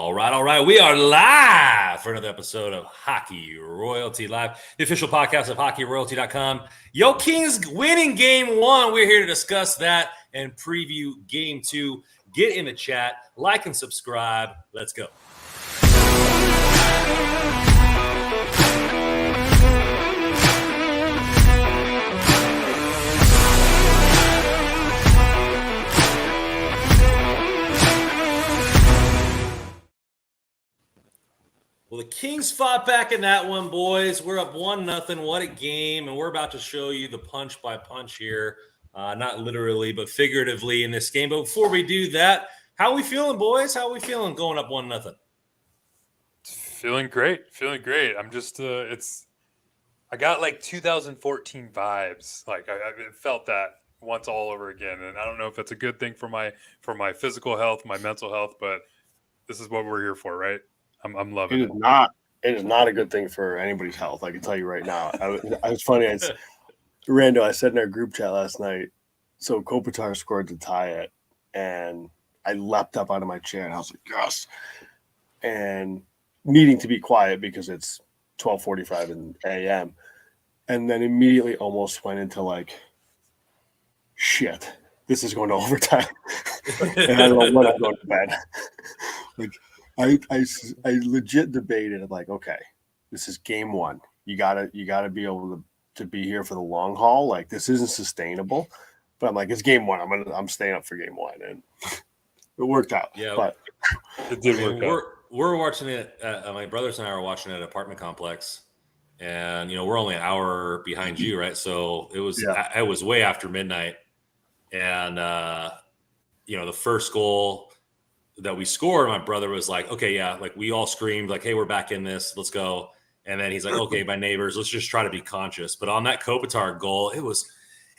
All right. We are live for another episode of Hockey Royalty Live, the official podcast of hockeyroyalty.com. Yo Kings winning game one. We're here to discuss that and preview game two. Get in the chat, like and subscribe. Let's go. Well, the Kings fought back in that one, boys. We're up 1-0. What a game. And we're about to show you the punch by punch here. Not literally, but figuratively in this game. But before we do that, how are we feeling, boys? How are we feeling going up 1-0? Feeling great. I'm just, I got like 2014 vibes. Like I felt that once all over again. And I don't know if it's a good thing for my physical health, my mental health, but this is what we're here for, right? I'm loving it. It is not a good thing for anybody's health. I can tell you right now. I was funny. Rando, I said in our group chat last night, so Kopitar scored to tie it, and I leapt up out of my chair, and I was like, yes. And needing to be quiet because it's 12:45 in a.m. And then immediately almost went into like, shit, this is going to overtime. And I don't know when I'm going to bed. Like, I legit debated. I'm like, okay, this is game one. You gotta be able to be here for the long haul. Like, this isn't sustainable. But I'm like, it's game one. I'm staying up for game one, and it worked out. Yeah, but it did work out. We're watching it. My brothers and I are watching it at an apartment complex, and we're only an hour behind you, right? So it was way after midnight, and the first goal that we scored, my brother was like, okay, yeah, like we all screamed like, hey, we're back in this, let's go. And then he's like, okay, my neighbors, let's just try to be conscious. But on that Kopitar goal, it was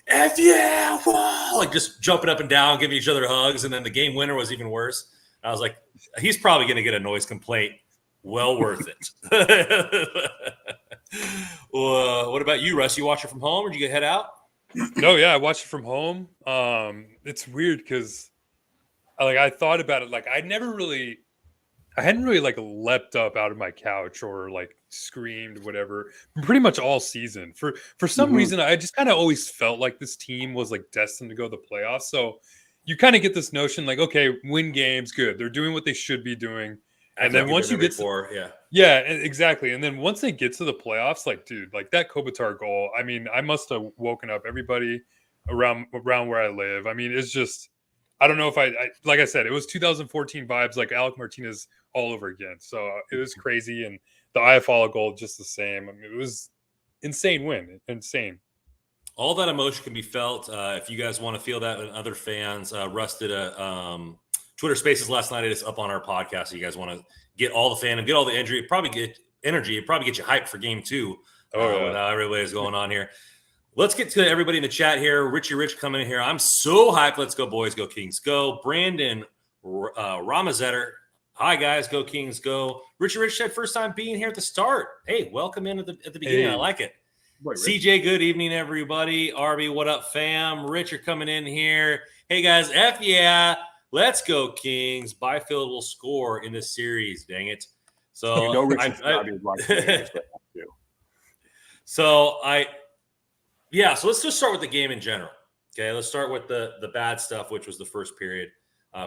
F yeah, whoa! Like just jumping up and down, giving each other hugs. And then the game winner was even worse. I was like, he's probably going to get a noise complaint. Well worth it. What about you, Russ? You watch it from home or did you head out? No, yeah, I watched it from home. It's weird because I thought about it. Like I hadn't really like leapt up out of my couch or like screamed whatever pretty much all season. For some reason, I just kind of always felt like this team was like destined to go to the playoffs. So you kind of get this notion like, okay, win games, good. They're doing what they should be doing. And then once you get yeah, exactly. And then once they get to the playoffs, like, dude, like that Kopitar goal, I mean, I must have woken up everybody around where I live. I mean, it's just, I don't know if I like I said, it was 2014 vibes, like Alec Martinez all over again. So it was crazy. And the Iafallo goal, just the same. I mean, it was insane win. Insane. All that emotion can be felt. If you guys want to feel that with other fans, Russ did a Twitter Spaces last night. It's up on our podcast. So you guys want to get all the fandom, get all the energy. It probably get you hyped for game two. With how everybody is going on here. Let's get to everybody in the chat here. Richie Rich coming in here. I'm so hyped. Let's go, boys. Go Kings. Go. Brandon Ramazetter. Hi, guys. Go Kings. Go. Richie Rich said first time being here at the start. Hey, welcome in at the beginning. Hey. I like it. Boy, CJ, good evening, everybody. RB, what up, fam? Richard coming in here. Hey, guys. F yeah. Let's go, Kings. Byfield will score in this series. Dang it. So, so let's just start with the game in general. Okay, let's start with the bad stuff, which was the first period.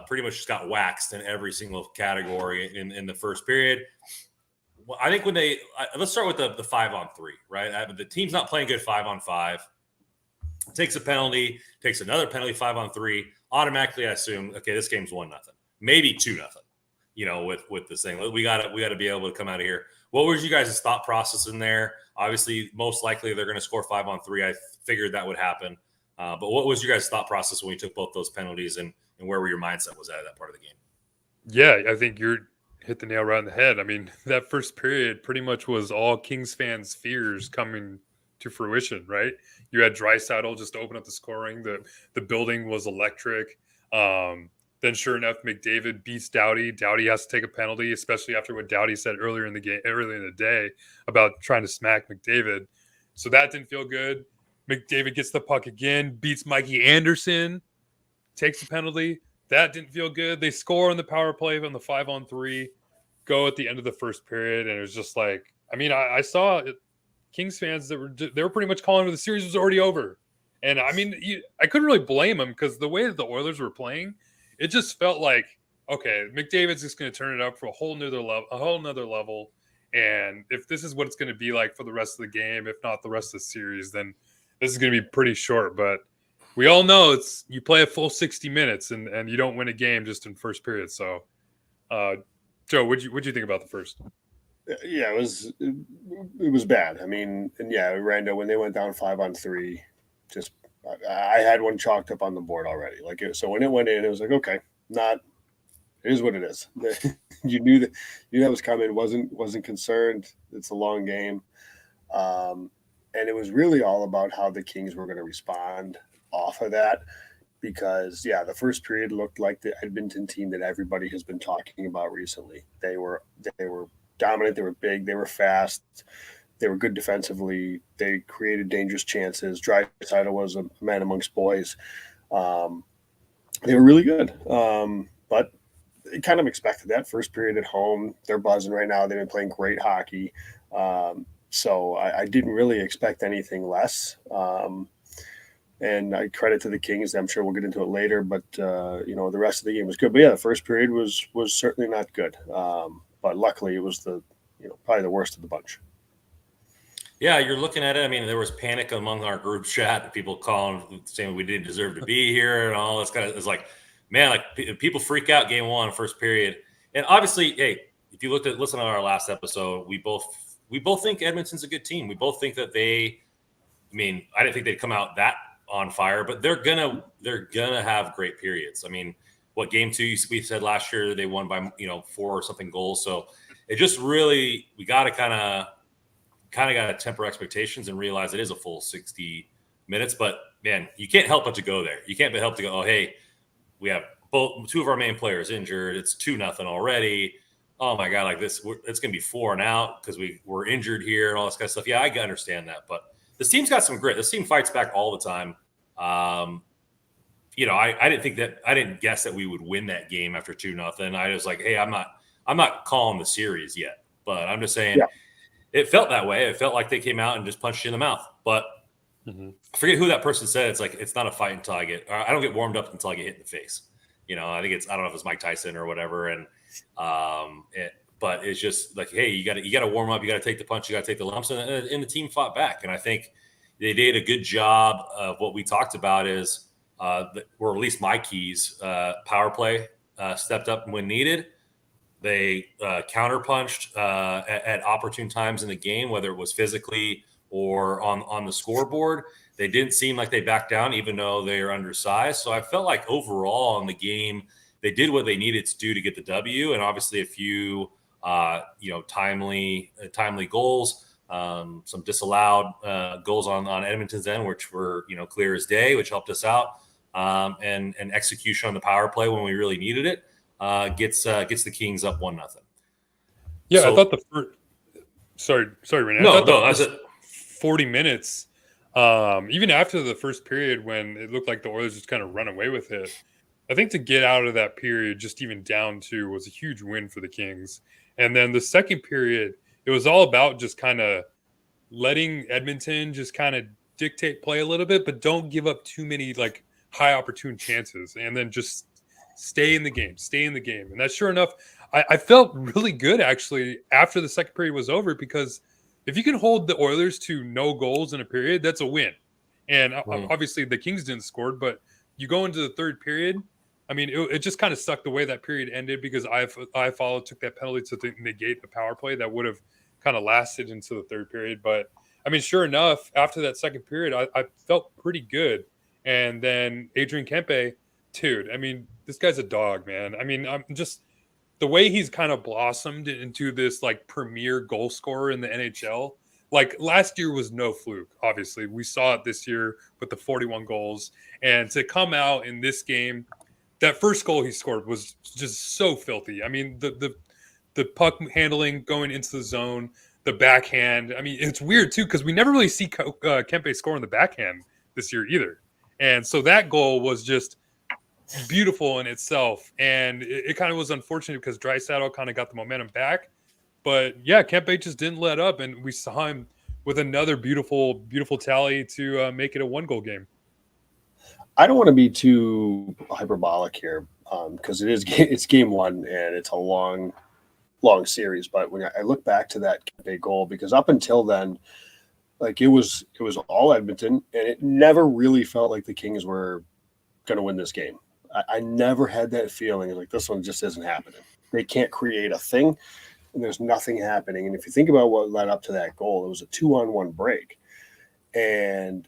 Pretty much just got waxed in every single category in the first period. Well, I think let's start with the 5-on-3, right? The team's not playing good 5-on-5. Takes a penalty, takes another penalty 5-on-3. Automatically, I assume, okay, this game's 1-0, maybe 2-0. With this thing, we got to be able to come out of here. What was you guys' thought process in there? Obviously, most likely they're going to score 5-on-3. I figured that would happen. But what was your guys' thought process when you took both those penalties, and where were your mindset was at that part of the game? Yeah, I think you hit the nail right on the head. I mean, that first period pretty much was all Kings fans' fears coming to fruition, right? You had Draisaitl just open up the scoring. The building was electric. Then sure enough, McDavid beats Doughty. Doughty has to take a penalty, especially after what Doughty said earlier in the day about trying to smack McDavid. So that didn't feel good. McDavid gets the puck again, beats Mikey Anderson, takes the penalty. That didn't feel good. They score on the power play on the 5-on-3. go at the end of the first period, and it was just like, I mean, I saw Kings fans that they were pretty much calling for the series was already over. And I mean, I couldn't really blame them because the way that the Oilers were playing, it just felt like, okay, McDavid's just going to turn it up for a whole nother level. And if this is what it's going to be like for the rest of the game, if not the rest of the series, then this is going to be pretty short. But we all know you play a full 60 minutes and you don't win a game just in first period. So, Joe, what'd you think about the first? Yeah, it was bad. I mean, and yeah, Rando, when they went down 5-on-3, just I had one chalked up on the board already. Like so when it went in, it was like, okay, it is what it is. you knew that was coming. wasn't concerned. It's a long game, and it was really all about how the Kings were going to respond off of that. Because the first period looked like the Edmonton team that everybody has been talking about recently. They were dominant. They were big. They were fast. They were good defensively. They created dangerous chances. Draisaitl was a man amongst boys. They were really good. But I kind of expected that first period at home. They're buzzing right now. They've been playing great hockey. So I didn't really expect anything less. And I credit to the Kings. I'm sure we'll get into it later, but the rest of the game was good. But yeah, the first period was certainly not good. But luckily, it was probably the worst of the bunch. Yeah, you're looking at it. I mean, there was panic among our group chat. People calling, saying we didn't deserve to be here, and all this kind of. It's like, man, like people freak out game one, first period, and obviously, hey, if you listen to our last episode, we both think Edmonton's a good team. We both think that they. I mean, I didn't think they'd come out that on fire, but they're gonna have great periods. I mean, what game two we said last year they won by 4 or something goals. So it just really we got to kind of got to temper expectations and realize it is a full 60 minutes. But man, you can't help but to go there. You can't but help to go, oh hey, we have two of our main players injured. It's 2-0 already. Oh my god, like this, it's gonna be 4 and out because we're injured here and all this kind of stuff. Yeah, I can understand that, but this team's got some grit. This team fights back all the time. I didn't guess that we would win that game after 2-0. I was like, hey, I'm not calling the series yet, but I'm just saying it felt that way. It felt like they came out and just punched you in the mouth. But I forget who that person said. It's like, it's not a fight until I don't get warmed up until I get hit in the face. I think I don't know if it's Mike Tyson or whatever. And, but it's just like, hey, you got to warm up. You got to take the punch. You got to take the lumps. And the team fought back. And I think they did a good job of what we talked about is, or at least my keys, power play stepped up when needed. They counterpunched at opportune times in the game, whether it was physically or on the scoreboard. They didn't seem like they backed down, even though they are undersized. So I felt like overall in the game, they did what they needed to do to get the W, and obviously a few timely goals, some disallowed goals on Edmonton's end, which were clear as day, which helped us out, and execution on the power play when we really needed it gets the Kings up 1-0. Yeah, so, I thought the first. Sorry, Renee. No, that's it. 40 minutes. Even after the first period, when it looked like the Oilers just kind of run away with it, I think to get out of that period, just even down 2, was a huge win for the Kings. And then the second period, it was all about just kind of letting Edmonton just kind of dictate play a little bit, but don't give up too many like high opportune chances, and then just stay in the game. And that's sure enough, I felt really good actually after the second period was over, because if you can hold the Oilers to no goals in a period, that's a win. And obviously the Kings didn't score, but you go into the third period. I mean, it just kind of sucked the way that period ended, because I took that penalty to negate the power play that would have kind of lasted into the third period. But I mean, sure enough, after that second period, I felt pretty good. And then Adrian Kempe, dude, I mean, this guy's a dog, man. I mean, I'm just the way he's kind of blossomed into this like premier goal scorer in the NHL. Like last year was no fluke. Obviously, we saw it this year with the 41 goals, and to come out in this game, that first goal he scored was just so filthy. I mean, the puck handling going into the zone, the backhand. I mean, it's weird too, because we never really see Kempe score in the backhand this year either. And so that goal was just beautiful in itself. And it kind of was unfortunate because Draisaitl kind of got the momentum back. But yeah, Kempe just didn't let up, and we saw him with another beautiful tally to make it a 1-goal game. I don't want to be too hyperbolic here because it's game one and it's a long series. But when I look back to that Kempe goal, because up until then, like it was all Edmonton, and it never really felt like the Kings were going to win this game. I never had that feeling like this one just isn't happening. They can't create a thing, and there's nothing happening. And if you think about what led up to that goal, it was a 2-on-1 break, and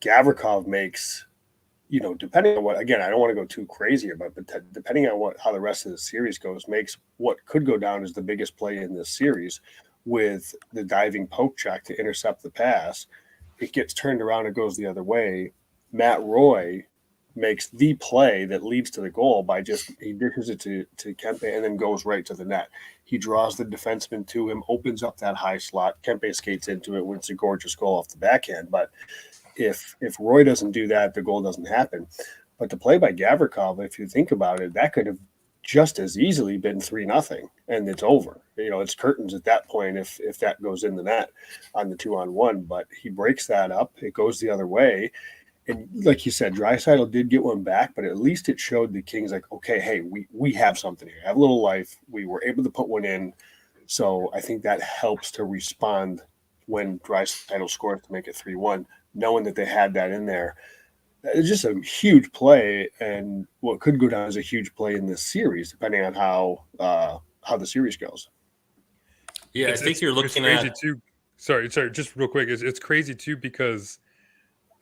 Gavrikov makes, depending on what, again, I don't want to go too crazy about it, but depending on how the rest of the series goes, makes what could go down as the biggest play in this series with the diving poke check to intercept the pass. It gets turned around and goes the other way. Matt Roy makes the play that leads to the goal by he dishes it to Kempe and then goes right to the net. He draws the defenseman to him, opens up that high slot. Kempe skates into it when it's a gorgeous goal off the backhand. But if Roy doesn't do that, the goal doesn't happen. But the play by Gavrikov, if you think about it, that could have just as easily been 3-0, and it's over. It's curtains at that point if that goes in the net on the 2-on-1. But he breaks that up. It goes the other way. And like you said, Draisaitl did get one back, but at least it showed the Kings like, okay, hey, we have something here. Have a little life. We were able to put one in. So I think that helps to respond when Draisaitl scores to make it 3-1, knowing that they had that in there. It's just a huge play, and what could go down as a huge play in this series, depending on how the series goes. Yeah, I think you're looking at too. Sorry, just real quick. It's crazy too because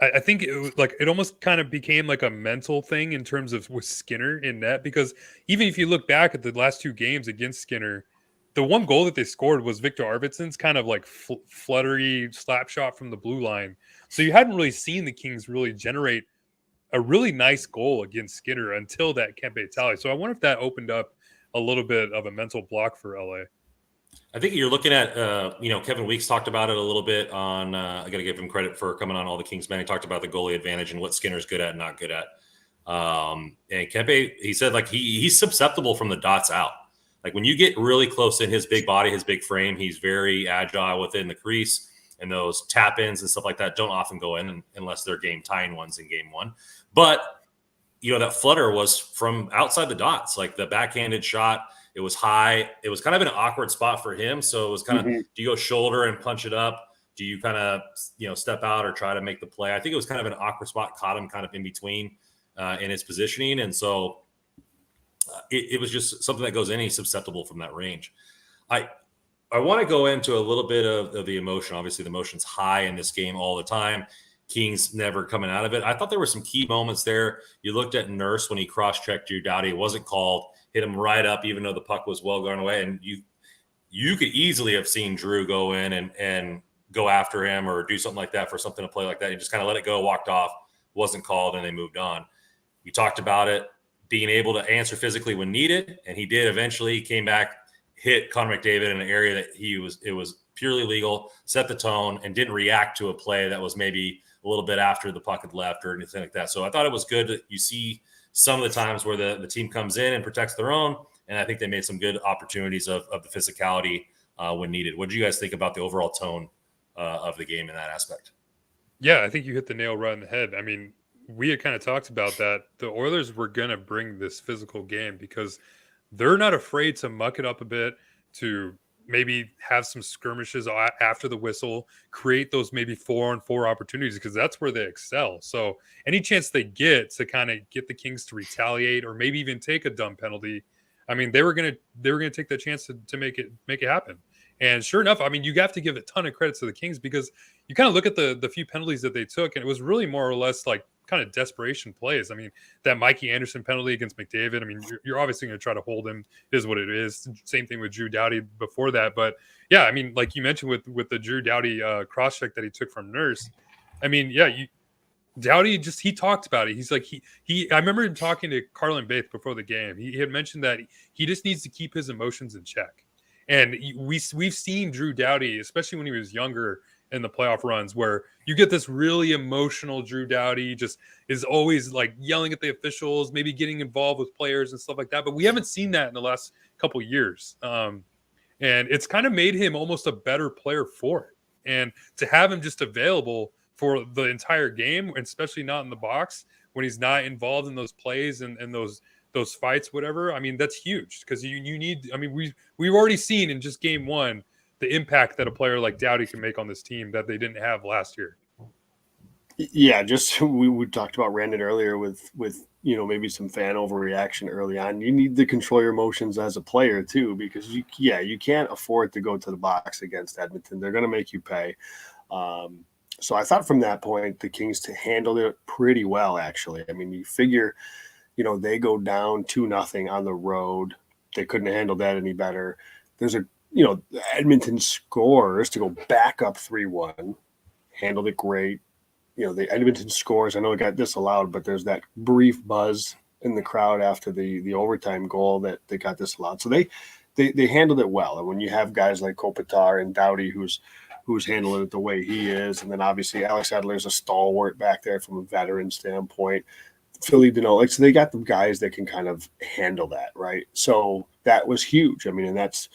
I think it was like it almost kind of became like a mental thing in terms of with Skinner in net, because even if you look back at the last 2 games against Skinner, the one goal that they scored was Victor Arvidsson's kind of like fluttery slap shot from the blue line. So you hadn't really seen the Kings really generate a really nice goal against Skinner until that Kempe tally. So I wonder if that opened up a little bit of a mental block for LA. I think you're looking at, Kevin Weeks talked about it a little bit on, I got to give him credit for coming on All the Kings Men. He talked about the goalie advantage and what Skinner's good at and not good at. And Kempe, he said, like, he's susceptible from the dots out. Like, when you get really close in his big body, his big frame, he's very agile within the crease, and those tap-ins and stuff like that don't often go in unless they're game-tying ones in game one. But, that flutter was from outside the dots, like the backhanded shot. It was high. It was kind of an awkward spot for him. So it was kind of, do you go shoulder and punch it up? Do you kind of, step out or try to make the play? I think it was kind of an awkward spot, caught him kind of in between in his positioning. And so it was just something that goes in. He's susceptible from that range. I want to go into a little bit of the emotion. Obviously, the emotion's high in this game all the time. Kings never coming out of it. I thought there were some key moments there. You looked at Nurse when he cross-checked Drew Doughty. It wasn't called. Hit him right up, even though the puck was well gone away. And you could easily have seen Drew go in and go after him or do something like that for something to play like that. He just kind of let it go, walked off, wasn't called, and they moved on. You talked about it, being able to answer physically when needed, and he did eventually. He came back, hit Connor McDavid in an area that it was purely legal, set the tone, and didn't react to a play that was maybe a little bit after the puck had left or anything like that. So I thought it was good that you see some of the times where the team comes in and protects their own, and I think they made some good opportunities of the physicality when needed. What did you guys think about the overall tone of the game in that aspect? Yeah, I think you hit the nail right on the head. I mean, we had kind of talked about that. The Oilers were going to bring this physical game because they're not afraid to muck it up a bit, to maybe have some skirmishes after the whistle, create those maybe 4-on-4 opportunities, because that's where they excel. So any chance they get to kind of get the Kings to retaliate or maybe even take a dumb penalty, I mean, they were gonna take that chance to make it happen. And sure enough, I mean, you have to give a ton of credit to the Kings, because you kind of look at the few penalties that they took, and it was really more or less like kind of desperation plays. I mean, that Mikey Anderson penalty against McDavid, I mean, you're obviously going to try to hold him. It is what it is. Same thing with Drew Doughty before that. But yeah, I mean, like you mentioned with the Drew Doughty cross check that he took from Nurse, I mean, yeah, Doughty he talked about it. He's like, I remember him talking to Carlin Baith before the game. He had mentioned that he just needs to keep his emotions in check. And we've seen Drew Doughty, especially when he was younger, in the playoff runs, where you get this really emotional Drew Doughty just is always like yelling at the officials, maybe getting involved with players and stuff like that. But we haven't seen that in the last couple years. And it's kind of made him almost a better player for it. And to have him just available for the entire game, especially not in the box when he's not involved in those plays and those fights, whatever. I mean, that's huge because you need. I mean, we've already seen in just game one the impact that a player like Doughty can make on this team that they didn't have last year. Yeah, just we talked about Randon earlier with maybe some fan overreaction early on. You need to control your emotions as a player too, because you can't afford to go to the box against Edmonton. They're going to make you pay. So I thought from that point the Kings handled it pretty well. Actually, I mean, you figure, they go down 2-0 on the road. They couldn't have handled that any better. There's Edmonton scores to go back up 3-1, handled it great. The Edmonton scores. I know it got disallowed, but there's that brief buzz in the crowd after the overtime goal that they got disallowed. So they handled it well. And when you have guys like Kopitar and Doughty who's handling it the way he is, and then obviously Alex Adler's a stalwart back there from a veteran standpoint. Philly, so they got the guys that can kind of handle that, right? So that was huge. I mean, and that's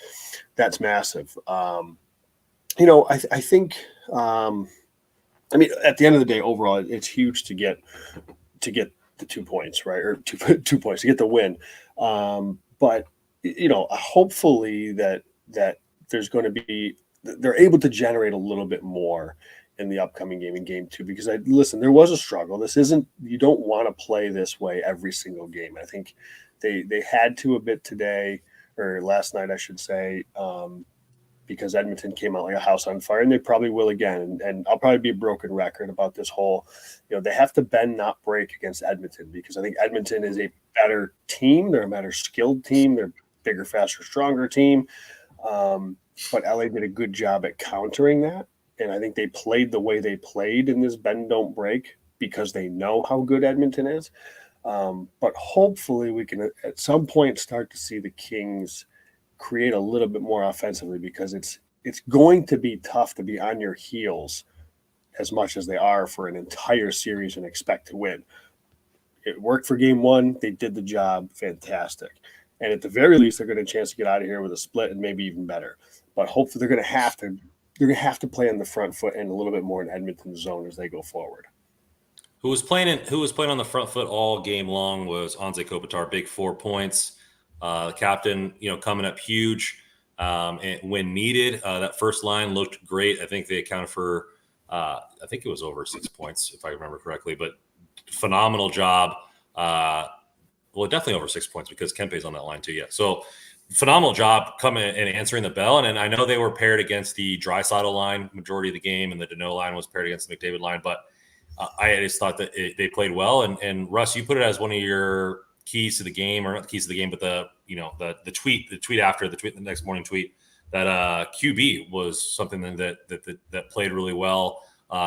massive. I think. I mean, at the end of the day, overall, it's huge to get the 2 points, right? Or two points to get the win. But hopefully that there's going to be they're able to generate a little bit more in the upcoming game in game 2, because there was a struggle. This isn't, you don't want to play this way every single game. I think they had to a bit today, or last night, I should say, because Edmonton came out like a house on fire, and they probably will again. And I'll probably be a broken record about this whole, they have to bend, not break against Edmonton, because I think Edmonton is a better team. They're a better skilled team. They're a bigger, faster, stronger team. But LA did a good job at countering that. And I think they played the way they played in this bend, don't break, because they know how good Edmonton is. But hopefully we can at some point start to see the Kings create a little bit more offensively, because it's going to be tough to be on your heels as much as they are for an entire series and expect to win. It worked for game 1. They did the job. Fantastic. And at the very least, they're going to have a chance to get out of here with a split and maybe even better. But hopefully they're going to have to play on the front foot and a little bit more in Edmonton's zone as they go forward. Who was playing on the front foot all game long was Anze Kopitar, big 4 points. The captain, coming up huge and when needed. That first line looked great. I think they accounted for, I think it was over 6 points, if I remember correctly, but phenomenal job. Well, definitely over 6 points because Kempe's on that line too. Yeah. So phenomenal job coming and answering the bell. And I know they were paired against the Draisaitl line majority of the game, and the Danault line was paired against the McDavid line. But I just thought that they played well. And Russ, you put it as one of your keys to the game, or not the keys to the game, but the next morning tweet that QB was something that played really well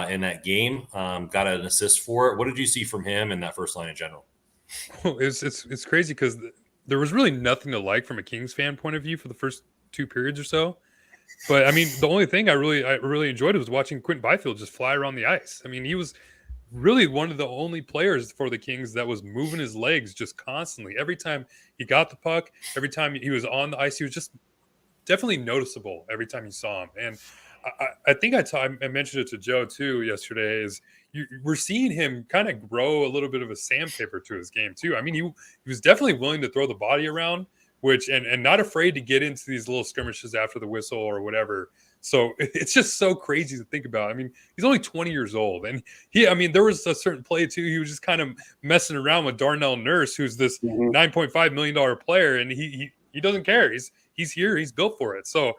in that game. Got an assist for it. What did you see from him in that first line in general? It's crazy because there was really nothing to like from a Kings fan point of view for the first 2 periods or so. But I mean, the only thing I really enjoyed was watching Quentin Byfield just fly around the ice. I mean, he was really one of the only players for the Kings that was moving his legs just constantly. Every time he got the puck, every time he was on the ice, he was just definitely noticeable every time you saw him. And I think I mentioned it to Joe too yesterday, is we're seeing him kind of grow a little bit of a sandpaper to his game too. I mean, he was definitely willing to throw the body around, and not afraid to get into these little skirmishes after the whistle or whatever. So it's just so crazy to think about. I mean, he's only 20 years old, and there was a certain play too. He was just kind of messing around with Darnell Nurse, who's this $9.5 million player, and he doesn't care. He's here. He's built for it. So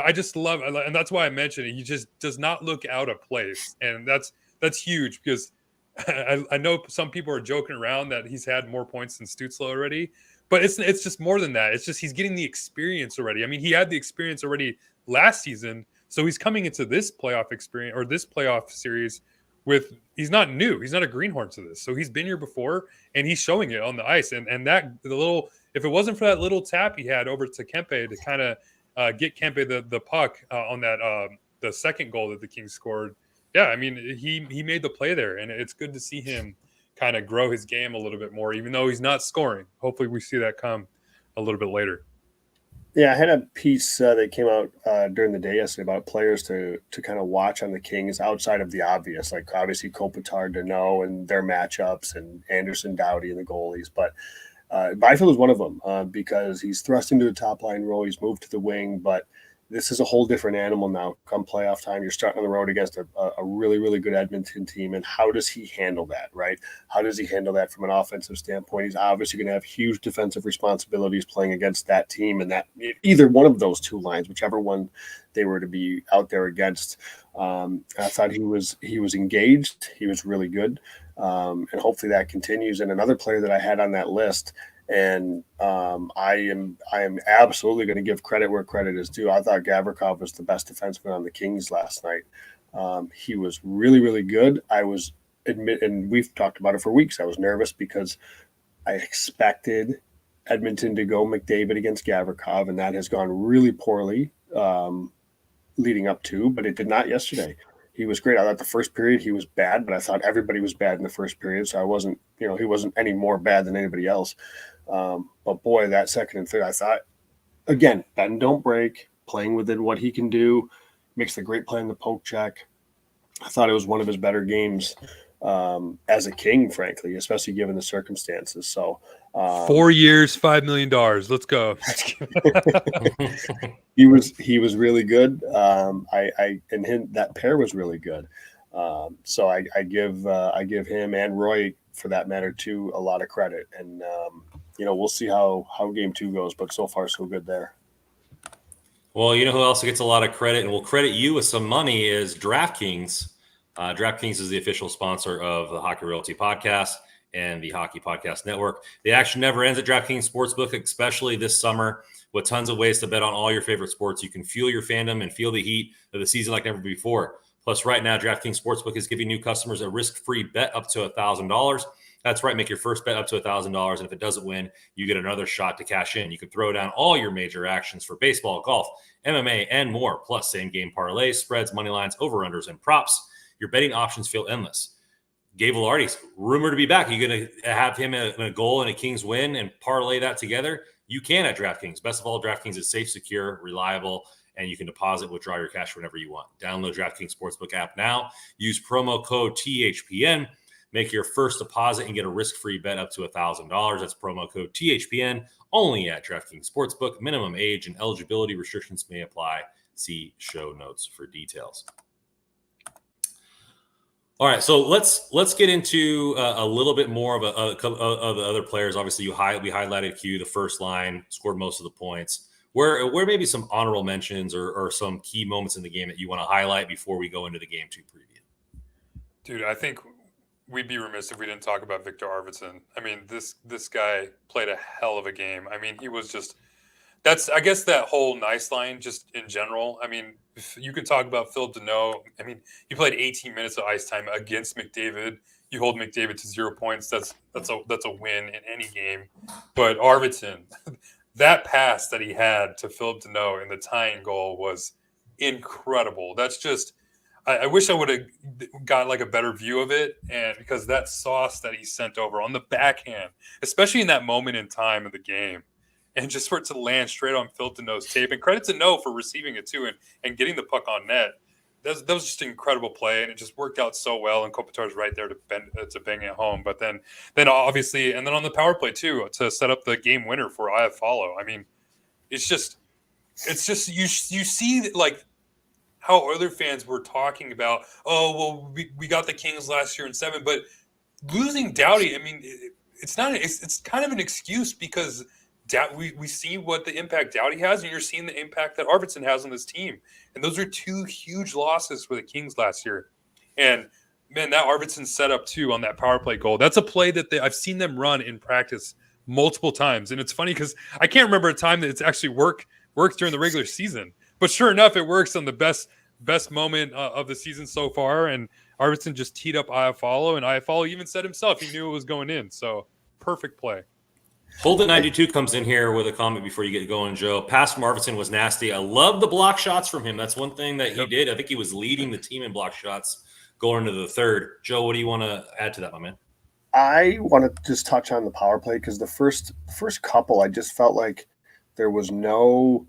I just love it, and that's why I mentioned it. He just does not look out of place, and that's huge, because I know some people are joking around that he's had more points than Stützle already, but it's just more than that. It's just he's getting the experience already. I mean, he had the experience already last season, so he's coming into this playoff experience or this playoff series he's not new. He's not a greenhorn to this, so he's been here before, and he's showing it on the ice. And that if it wasn't for that little tap he had over to Kempe to kind of get Kempe the puck on that the second goal that the Kings scored, yeah, I mean, he made the play there, and it's good to see him kind of grow his game a little bit more, even though he's not scoring. Hopefully we see that come a little bit later. Yeah, I had a piece that came out during the day yesterday about players to kind of watch on the Kings outside of the obvious, like obviously Kopitar, Deneau, and their matchups, and Anderson, Doughty, and the goalies. But Byfield is one of them because he's thrust into the top line role. He's moved to the wing, but this is a whole different animal now. Come playoff time, you're starting on the road against a really, really good Edmonton team. And how does he handle that, right? How does he handle that from an offensive standpoint? He's obviously going to have huge defensive responsibilities playing against that team, and that either one of those two lines, whichever one they were to be out there against. I thought he was engaged. He was really good. And hopefully that continues. And another player that I had on that list, and I am absolutely going to give credit where credit is due. I thought Gavrikov was the best defenseman on the Kings last night. He was really, really good. And we've talked about it for weeks. I was nervous because I expected Edmonton to go McDavid against Gavrikov, and that has gone really poorly leading up to, but it did not yesterday. He was great. I thought the first period he was bad, but I thought everybody was bad in the first period, so he wasn't any more bad than anybody else. But boy, that second and third, I thought, again, bend don't break, playing within what he can do, makes the great play in the poke check. I thought it was one of his better games as a King, frankly, especially given the circumstances. So 4 years, $5 million. Let's go. He was really good. That pair was really good. So I give him and Roy, for that matter, too, a lot of credit. And we'll see how game 2 goes, but so far so good there. Well, you know who else gets a lot of credit and will credit you with some money is DraftKings. DraftKings is the official sponsor of the Hockey Realty Podcast and the Hockey Podcast Network. The action never ends at DraftKings Sportsbook, especially this summer, with tons of ways to bet on all your favorite sports. You can fuel your fandom and feel the heat of the season like never before. Plus, right now, DraftKings Sportsbook is giving new customers a risk-free bet up to $1,000. That's right. Make your first bet up to $1,000. And if it doesn't win, you get another shot to cash in. You can throw down all your major actions for baseball, golf, MMA, and more. Plus, same-game parlays, spreads, money lines, over-unders, and props. Your betting options feel endless. Gabe Velardi's rumored to be back. You're going to have him in a goal and a Kings win and parlay that together? You can at DraftKings. Best of all, DraftKings is safe, secure, reliable, and you can deposit, withdraw your cash whenever you want. Download DraftKings Sportsbook app now. Use promo code THPN. Make your first deposit and get a risk-free bet up to $1,000. That's promo code THPN only at DraftKings Sportsbook. Minimum age and eligibility restrictions may apply. See show notes for details. All right, so let's get into a little bit more of the other players. Obviously, we highlighted Q, the first line, scored most of the points. Where maybe some honorable mentions or some key moments in the game that you want to highlight before we go into the Game 2 preview? Dude, I think we'd be remiss if we didn't talk about Victor Arvidsson. I mean, this guy played a hell of a game. I mean, he was just – I guess that whole nice line just in general. I mean, you could talk about Phil Deneau. I mean, he played 18 minutes of ice time against McDavid. You hold McDavid to 0 points. That's a win in any game. But Arvidsson, that pass that he had to Phil Deneau in the tying goal was incredible. That's just I wish I would have got like a better view of it, and because that sauce that he sent over on the backhand, especially in that moment in time of the game, and just for it to land straight on Phil Deneau's tape, and credit to No for receiving it too and getting the puck on net. That was just an incredible play, and it just worked out so well. And Kopitar's right there to bang it home. But then obviously, and then on the power play too to set up the game winner for Iafallo. I mean, it's just you see like how other fans were talking about. Oh well, we got the Kings last year in 7, but losing Doughty. I mean, it's not. It's kind of an excuse because we see what the impact Doughty has, and you're seeing the impact that Arvidsson has on this team. And those are two huge losses for the Kings last year. And, man, that Arvidsson setup, too, on that power play goal, that's a play that I've seen them run in practice multiple times. And it's funny because I can't remember a time that it's actually worked during the regular season. But sure enough, it works on the best moment of the season so far. And Arvidsson just teed up Iafallo, and Iafallo even said himself he knew it was going in. So, perfect play. Hold it 92 comes in here with a comment before you get going, Joe. Past Marvinson was nasty. I love the block shots from him. That's one thing that he did. I think he was leading the team in block shots going into the third. Joe, what do you want to add to that, my man? I want to just touch on the power play because the first couple, I just felt like there was no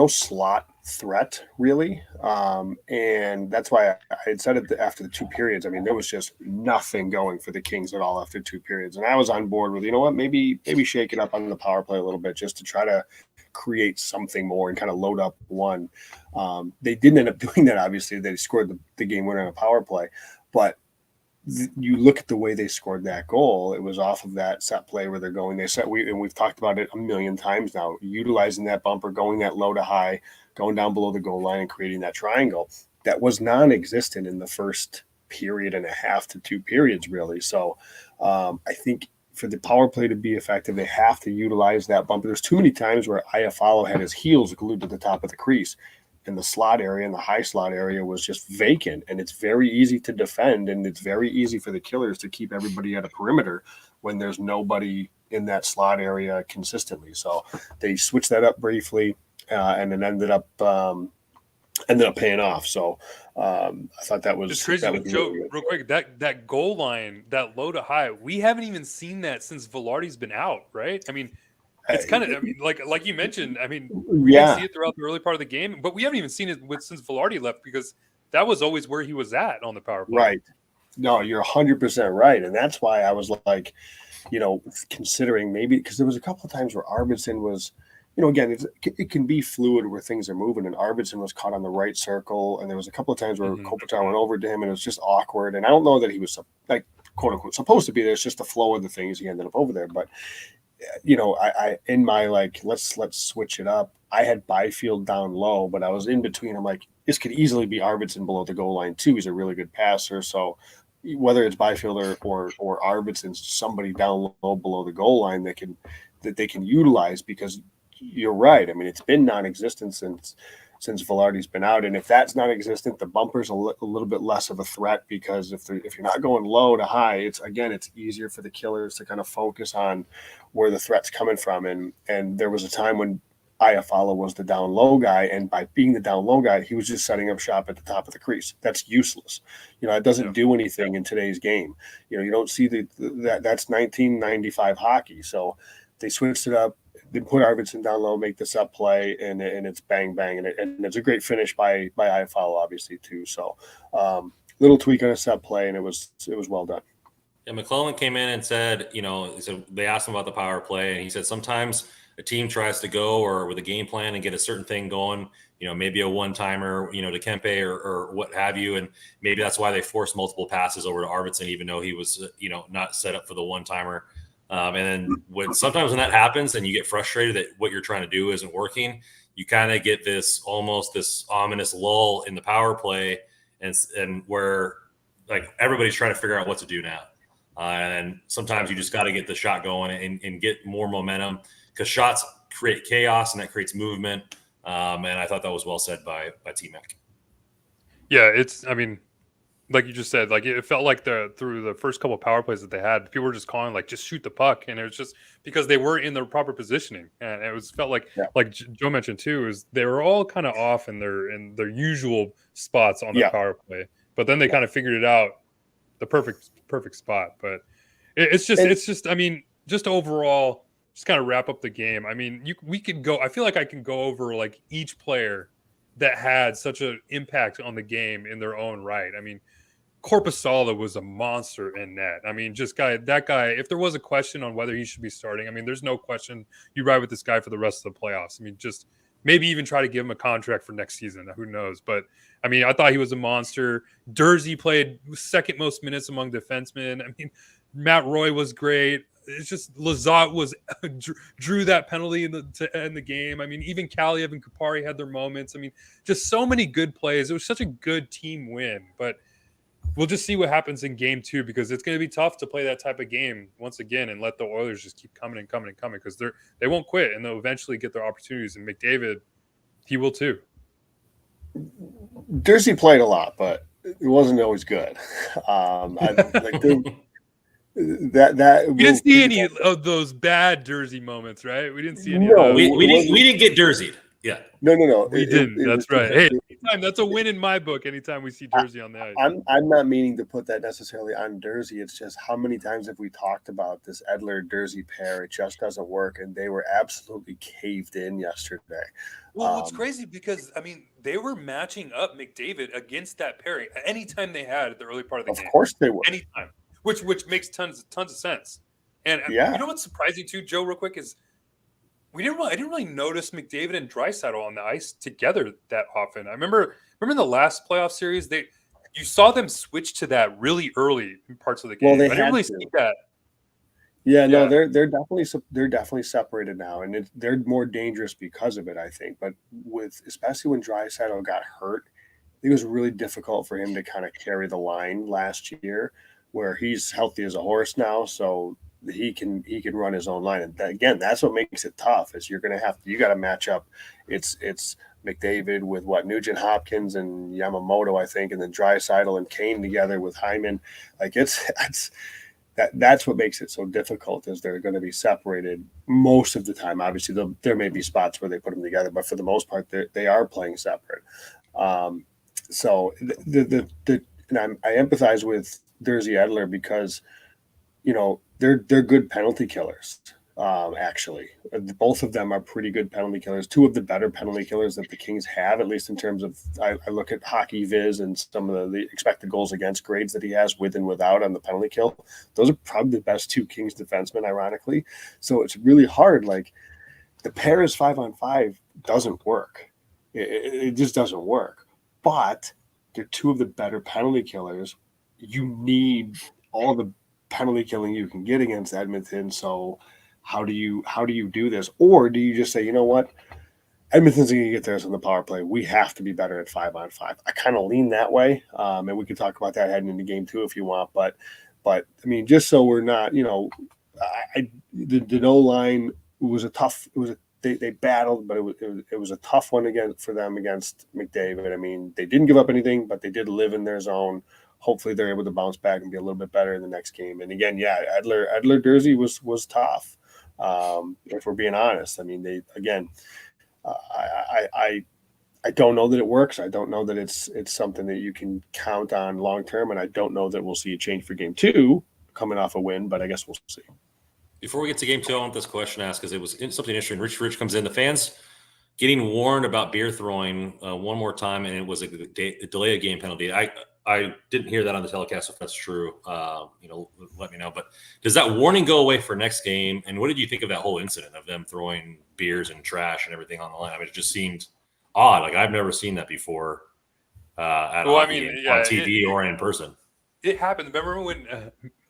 slot threat really, and that's why I had said it after the 2 periods. I mean, there was just nothing going for the Kings at all after 2 periods, and I was on board with, you know what, maybe shake it up on the power play a little bit just to try to create something more and kind of load up one. They didn't end up doing that. Obviously, they scored the game winner on a power play, but you look at the way they scored that goal. It was off of that set play where they're going. We've talked about it a million times now, utilizing that bumper, going that low to high, going down below the goal line and creating that triangle that was non-existent in the first period and a half to 2 periods, really. So I think for the power play to be effective, they have to utilize that bumper. There's too many times where Iafallo had his heels glued to the top of the crease, and the slot area and the high slot area was just vacant, and it's very easy to defend, and it's very easy for the Killers to keep everybody at a perimeter when there's nobody in that slot area consistently. So they switched that up briefly, and it ended up paying off. So I thought that was just crazy. That was Joe, really real quick, that goal line, that low to high, we haven't even seen that since Velardi's been out, right? I mean, it's kind of, I mean, like you mentioned, I mean, we didn't see it throughout the early part of the game, but we haven't even seen it since Velardi left, because that was always where he was at on the power play. Right. No, you're 100% right. And that's why I was like, you know, considering maybe, because there was a couple of times where Arvidsson was, you know, again, it can be fluid where things are moving, and Arvidsson was caught on the right circle. And there was a couple of times where Kopitar went over to him, and it was just awkward. And I don't know that he was, like, quote unquote, supposed to be there. It's just the flow of the things. He ended up over there. But, you know, I in my, like, let's switch it up, I had Byfield down low, but I was in between. I'm like, this could easily be Arvidsson below the goal line too. He's a really good passer. So whether it's Byfield or Arvidsson, somebody down low below the goal line that they can utilize, because you're right. I mean, it's been non-existent since Velardi's been out. And if that's non-existent, the bumper's a little bit less of a threat, because if you're not going low to high, it's easier for the Killers to kind of focus on where the threat's coming from. And there was a time when Iafallo was the down low guy, and by being the down low guy, he was just setting up shop at the top of the crease. That's useless. You know, it doesn't do anything in today's game. You know, you don't see that's 1995 hockey. So they switched it up. They put Arvidsson down low, make this up play, and it's bang bang, and it's a great finish by Iafallo, obviously too. So little tweak on a set play, and it was well done. Yeah, McClellan came in and said, you know, so they asked him about the power play, and he said sometimes a team tries to go or with a game plan and get a certain thing going, you know, maybe a one-timer, you know, to Kempe or what have you, and maybe that's why they forced multiple passes over to Arvidsson, even though he was, you know, not set up for the one-timer. And then sometimes when that happens and you get frustrated that what you're trying to do isn't working, you kind of get this ominous lull in the power play, and where, like, everybody's trying to figure out what to do now. And sometimes you just got to get the shot going and get more momentum, because shots create chaos and that creates movement. And I thought that was well said by T-Mac. Yeah, I mean, like you just said, like it felt like through the first couple of power plays that they had, people were just calling like, just shoot the puck, and it was just because they were in the proper positioning, and it felt like like Joe mentioned too, is they were all kind of off in their usual spots on the power play, but then they kind of figured it out, the perfect spot. But it's just I mean, just overall, just kind of wrap up the game. I mean, we could go. I feel like I can go over like each player that had such an impact on the game in their own right. I mean, Korpisalo was a monster in net. I mean, that guy, if there was a question on whether he should be starting, I mean, there's no question you ride with this guy for the rest of the playoffs. I mean, just maybe even try to give him a contract for next season. Who knows? But I mean, I thought he was a monster. Dursey played second most minutes among defensemen. I mean, Matt Roy was great. It's just Lazat drew that penalty to end the game. I mean, even Kaliev and Kupari had their moments. I mean, just so many good plays. It was such a good team win. But we'll just see what happens in game 2, because it's going to be tough to play that type of game once again and let the Oilers just keep coming and coming and coming, because they won't quit, and they'll eventually get their opportunities. And McDavid, he will too. Dursey played a lot, but it wasn't always good. that We didn't see any of those bad Jersey moments, right? We didn't see any No, of those. We didn't get jerseyed. Yeah. No. We didn't. That's right. Hey, anytime, that's a win in my book. Anytime we see Jersey on the ice. I'm not meaning to put that necessarily on Jersey. It's just how many times have we talked about this Edler-Jersey pair? It just doesn't work, and they were absolutely caved in yesterday. Well, it's crazy because I mean they were matching up McDavid against that pairing anytime they had at the early part of the game. Of course they were. Anytime, which makes tons of sense. And Yeah. you know what's surprising too, Joe, real quick, is I didn't really notice McDavid and Draisaitl on the ice together that often. I remember in the last playoff series, you saw them switch to that really early in parts of the game. Well, they I didn't had really to. see that. Yeah, no, they're definitely separated now, and they're more dangerous because of it, I think. But especially when Draisaitl got hurt, it was really difficult for him to kind of carry the line last year, where he's healthy as a horse now, so he can run his own line. And again, that's what makes it tough. Is you got to match up. It's McDavid with Nugent Hopkins and Yamamoto, I think, and then Draisaitl and Kane together with Hyman. Like that's what makes it so difficult, is they're going to be separated most of the time. Obviously, there may be spots where they put them together, but for the most part, they are playing separate. So I empathize with Jersey Edler because, they're good penalty killers. Actually, both of them are pretty good penalty killers. Two of the better penalty killers that the Kings have, at least in terms of, I look at Hockey Viz and some of the expected goals against grades that he has with and without on the penalty kill. Those are probably the best two Kings defensemen, ironically. So it's really hard. Like, the pair is 5-on-5 doesn't work. It just doesn't work. But they're two of the better penalty killers. You need all the penalty killing you can get against Edmonton. So how do you do this? Or do you just say, you know what? Edmonton's going to get theirs on the power play. We have to be better at 5-on-5. I kind of lean that way. And we can talk about that heading into game 2 if you want. But I mean, just so we're not, the no line was a tough, they battled, but it was a tough one again for them against McDavid. I mean, they didn't give up anything, but they did live in their zone. Hopefully they're able to bounce back and be a little bit better in the next game. And again, yeah, Edler Jersey was tough. If we're being honest, I mean, I don't know that it works. I don't know that it's something that you can count on long term, and I don't know that we'll see a change for game 2 coming off a win. But I guess we'll see. Before we get to game 2, I want this question asked because it was something interesting. Rich comes in. The fans getting warned about beer throwing one more time, and it was a delay of game penalty. I didn't hear that on the telecast. If that's true, let me know. But does that warning go away for next game? And what did you think of that whole incident of them throwing beers and trash and everything on the line? I mean, it just seemed odd. Like, I've never seen that before on TV or in person. It happened. Remember when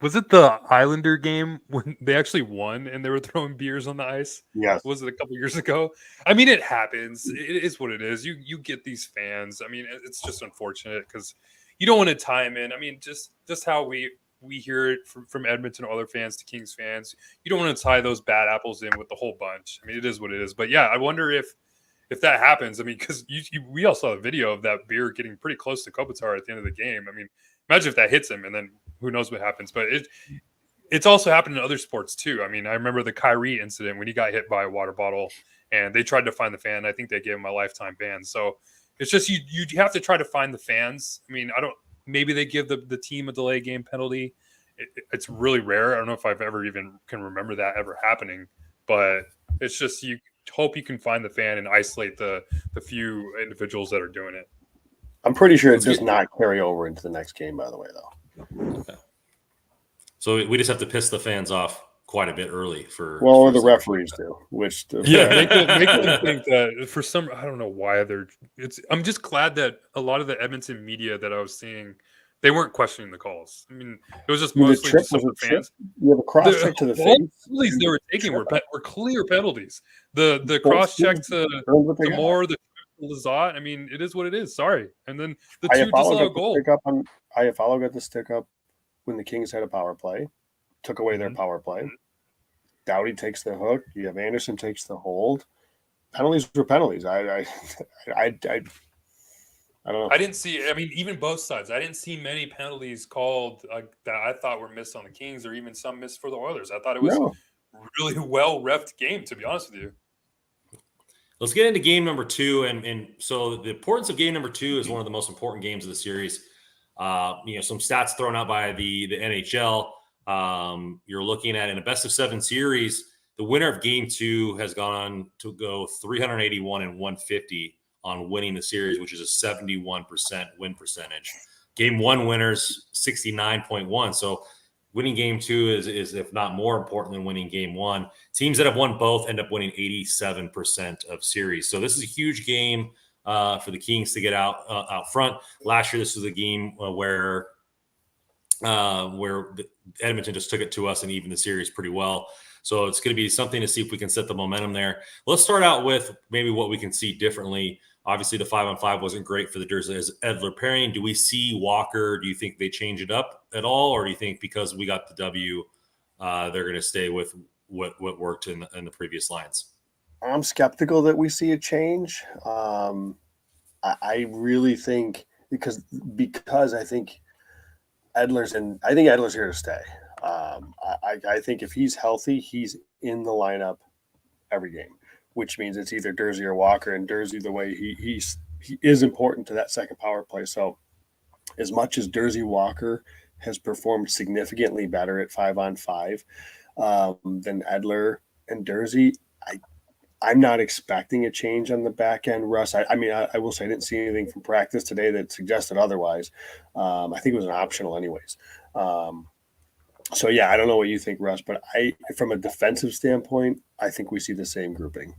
was it the Islander game when they actually won and they were throwing beers on the ice? Yes. Was it a couple years ago? I mean, it happens. It is what it is. You get these fans. I mean, it's just unfortunate because you don't want to tie them in. I mean, just how we hear it from Edmonton Oilers fans to Kings fans. You don't want to tie those bad apples in with the whole bunch. I mean, it is what it is. But yeah, I wonder if that happens. I mean, because we all saw a video of that beer getting pretty close to Kopitar at the end of the game. I mean, imagine if that hits him, and then who knows what happens. But it's also happened in other sports too. I mean, I remember the Kyrie incident when he got hit by a water bottle, and they tried to find the fan. I think they gave him a lifetime ban. So it's just you have to try to find the fans. I mean, maybe they give the team a delay game penalty. It's really rare. I don't know if I've ever even can remember that ever happening. But it's just you hope you can find the fan and isolate the few individuals that are doing it. I'm pretty sure it does not carry over into the next game, by the way, though. Okay. So we just have to piss the fans off quite a bit early or the referees do, which make them think that for some, I don't know why I'm just glad that a lot of the Edmonton media that I was seeing, they weren't questioning the calls. I mean, it was just mostly just some of the fans. You have a cross check to the face. Penalties they were taking were clear penalties. The cross check to Moore, the Lazat. I mean, it is what it is. Sorry. And then the two disallowed goal. Iafallo got the stick up when the Kings had a power play, took away their power play. Doughty takes the hook. You have Anderson takes the hold. Penalties were penalties. I I don't know. I didn't see. I mean, even both sides. I didn't see many penalties called that I thought were missed on the Kings, or even some missed for the Oilers. I thought it was No. really well refed game, to be honest with you. Let's get into game number 2, and so the importance of game number 2 is one of the most important games of the series. Some stats thrown out by the NHL. You're looking at in a best of 7 series, the winner of game 2 has gone on to go 381 and 150 on winning the series, which is a 71% win percentage. Game 1 winners 69.1. So winning game 2 is if not more important than winning game 1. Teams that have won both end up winning 87% of series. So this is a huge game for the Kings to get out front. Last year, this was a game where Edmonton just took it to us and evened the series pretty well. So it's going to be something to see if we can set the momentum there. Let's start out with maybe what we can see differently. Obviously, the 5-on-5 wasn't great for the Durzi-Edler pairing. Do we see Walker? Do you think they change it up at all? Or do you think because we got the W, they're going to stay with what worked in the previous lines? I'm skeptical that we see a change. I really think because I think Edler's here to stay. I think if he's healthy, he's in the lineup every game, which means it's either Durzi or Walker. And Durzi, the way he is important to that second power play. So as much as Durzi Walker has performed significantly better at 5-on-5 than Edler and Durzi, I'm not expecting a change on the back end, Russ. I will say I didn't see anything from practice today that suggested otherwise. I think it was an optional anyways. So, yeah, I don't know what you think, Russ, but from a defensive standpoint, I think we see the same grouping.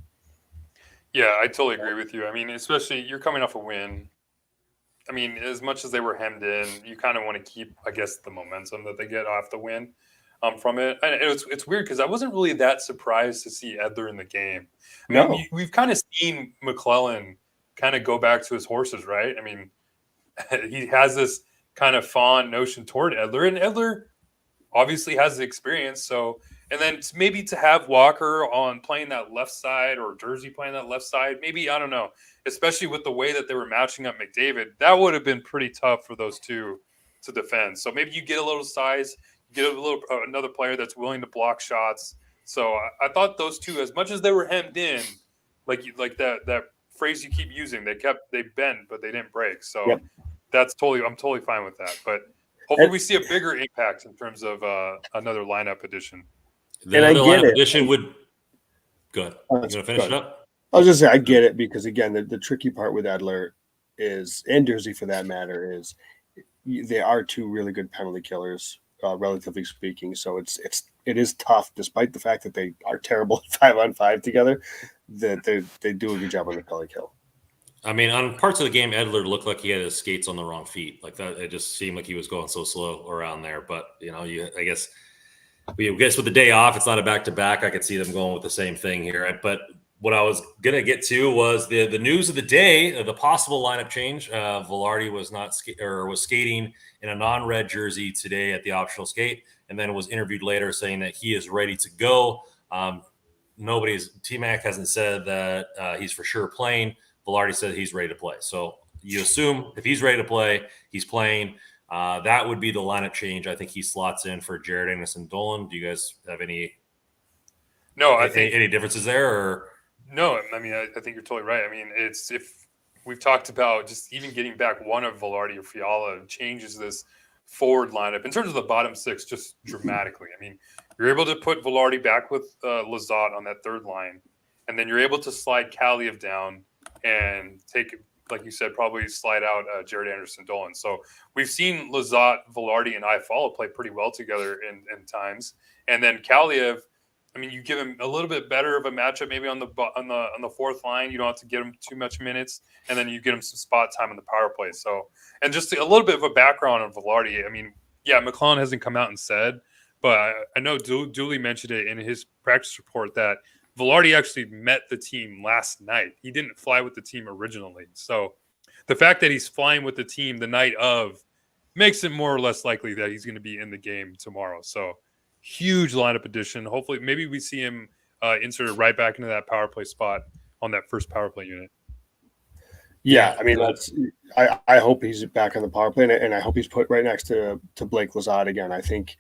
Yeah, I totally agree with you. I mean, especially you're coming off a win. I mean, as much as they were hemmed in, you kind of want to keep, I guess, the momentum that they get off the win from it. And it's weird because I wasn't really that surprised to see Edler in the game. I mean, No. we've kind of seen McClellan kind of go back to his horses, right? I mean, he has this kind of fond notion toward Edler, and Edler obviously has the experience. So, and then maybe to have Walker on playing that left side or Durzi playing that left side, maybe, I don't know, especially with the way that they were matching up McDavid, that would have been pretty tough for those two to defend. So maybe you get a little size, get another player that's willing to block shots. So I thought those two, as much as they were hemmed in, like that phrase you keep using, they bent, but they didn't break. So Yep. I'm totally fine with that. But hopefully we see a bigger impact in terms of another lineup addition. The other lineup addition would – go ahead. You going to finish it up? I was just saying I get it because, again, the tricky part with Edler is, and Durzi for that matter, is they are two really good penalty killers, relatively speaking. So it is tough, despite the fact that they are terrible at 5-on-5 together, that they do a good job on the penalty kill. I mean, on parts of the game, Edler looked like he had his skates on the wrong feet. Like that, it just seemed like he was going so slow around there. But I guess with the day off, it's not a back-to-back. I could see them going with the same thing here. But what I was gonna get to was the news of the day, the possible lineup change. Velardi was skating in a non-red jersey today at the optional skate, and then was interviewed later saying that he is ready to go. T-Mac hasn't said that he's for sure playing. Velardi said he's ready to play. So you assume if he's ready to play, he's playing. That would be the lineup change. I think he slots in for Jared Anderson-Dolan. Do you guys have any differences there? Or no, I mean, I think you're totally right. I mean, if we've talked about just even getting back one of Velardi or Fiala changes this forward lineup in terms of the bottom six just dramatically. I mean, you're able to put Velardi back with Lizotte on that third line, and then you're able to slide Kaliev down and take, like you said, probably slide out Jared Anderson-Dolan. So we've seen Lizotte, Velardi, and Iafallo play pretty well together in times. And then Kaliev, I mean, you give him a little bit better of a matchup maybe on the fourth line. You don't have to get him too much minutes, and then you get him some spot time on the power play. So, and just a little bit of a background on Velardi. I mean, yeah, McClellan hasn't come out and said, but I know Dooley mentioned it in his practice report that Velardi actually met the team last night. He didn't fly with the team originally. So the fact that he's flying with the team the night of makes it more or less likely that he's going to be in the game tomorrow. So huge lineup addition. Hopefully, maybe we see him inserted right back into that power play spot on that first power play unit. Yeah, I mean that's. I hope he's back on the power play, and I hope he's put right next to Blake Lizotte again. I think,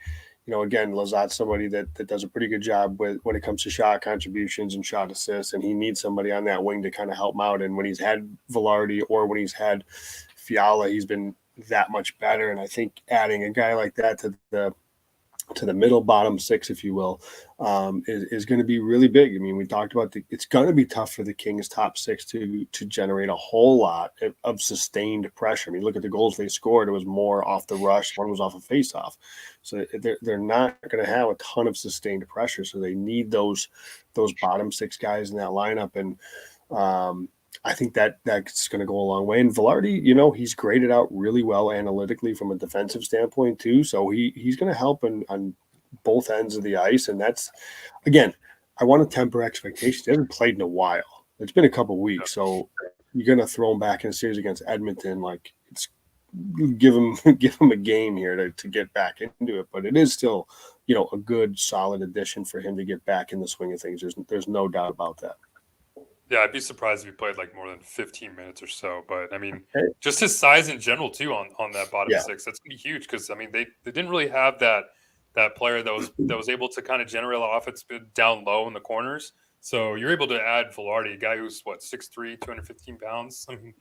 again, Lizotte's somebody that does a pretty good job with when it comes to shot contributions and shot assists, and he needs somebody on that wing to kind of help him out. And when he's had Velardi or when he's had Fiala, he's been that much better. And I think adding a guy like that to the middle bottom six, if you will, is going to be really big. I mean, we talked about it's going to be tough for the Kings top six to generate a whole lot of sustained pressure. I mean, look at the goals they scored. It was more off the rush. One was off a faceoff. So they're not going to have a ton of sustained pressure. So they need those bottom six guys in that lineup. And I think that's going to go a long way. And Velarde, he's graded out really well analytically from a defensive standpoint too. So he's going to help on both ends of the ice. And that's, again, I want to temper expectations. He hasn't played in a while. It's been a couple of weeks. So you're going to throw him back in a series against Edmonton. Like, it's give him a game here to get back into it. But it is still, a good solid addition for him to get back in the swing of things. There's no doubt about that. Yeah, I'd be surprised if he played like more than 15 minutes or so. But I mean, just his size in general too on that bottom six, that's gonna be huge because I mean they didn't really have that player that was able to kind of generate offense down low in the corners. So you're able to add Velarde, a guy who's 6'3", 215 pounds. I mean,